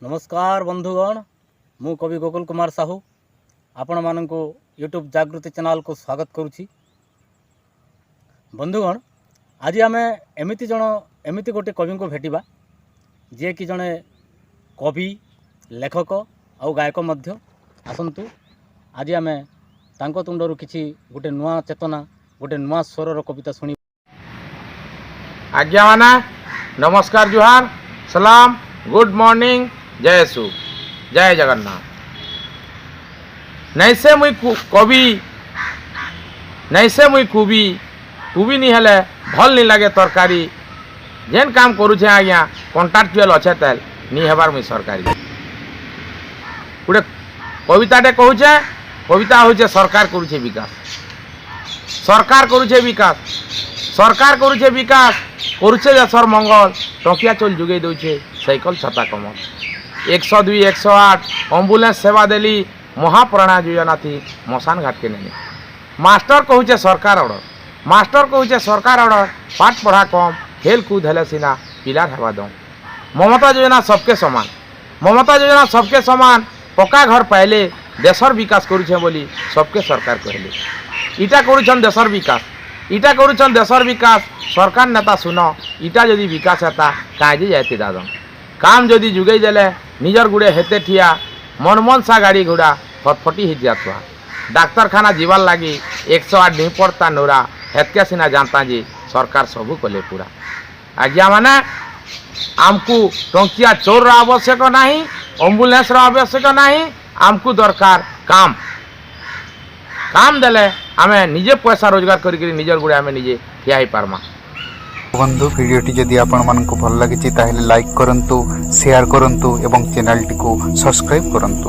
नमस्कार बंधुगण मु कवि गोकुल कुमार साहू आपण मानू यूट्यूब जागृति चैनल को स्वागत करुच्ची। बंधुगण आज आम एमती गोटे कवि को भेटिबा जे कि जड़े कवि लेखक आउ गायक मध्य आसतु। आज आम तांको तुंडरू किछि गोटे नुआ चेतना गोटे नुआ स्वर कविता शुणी। आज्ञा माना नमस्कार जुहार सलाम गुड मॉर्निंग जय सु जय जगन्नाथ। नैसे मुई कवि नैसे मुई कुबी कुबी नहीं हेले भल नहीं लगे तरकारी जेन काम करुछे आज्ञा कॉन्ट्राक्चुअल अच्छे तेल नहीं हेबार मुई सरकारी गोटे कविताटे कहूचे। कविता होचे सरकार करुछे विकास सरकार करुछे विकास सरकार करुछे विकास करुछे देशर मंगल टंकिया चोल जुगे दौचे साइकल छता कमल 102 108 एम्बुलेंस सेवा देली महाप्राणा योजना थी मशान घाट के नहीं। मास्टर कहूचे सरकार ऑर्डर मास्टर कहूचे सरकार ऑर्डर पाठ पढ़ा कम खेल कूद हेले सिना पिलार हेबा दो। ममता योजना सबके समान ममता योजना सबके समान पक्का घर पाइले देशर विकास करुछे बोली सबके सरकार कहले। इटा करुछन देशर विकास इटा करुछन देशर विकास सरकार नेता सुन इटा जदि विकास हेता काजे जाते दादन काम जदि जुगई देले निजर गुड़े हेते ठिया मन सा गाड़ी घोड़ा फटफटी ही जाता डाक्तरखाना जीवार लगी 108 नहीं पड़ता नोरा हेतके सिना जानता जी सरकार सबू कले पूरा। आज्ञा माने आमको टंकिया चोर आवश्यक नहीं एम्बुलेंस आवश्यक नहीं आमको दरकार काम काम देले आमे निजे पैसा रोजगार करी निजर गुड़े आमे निजे ठिया ही पारमा। बंधु भिडियोटी जदि आपण मानकु भल लागिछि ताहेले लाइक करंतु शेयर करंतु एवं चैनल टी को सब्सक्राइब करंतु।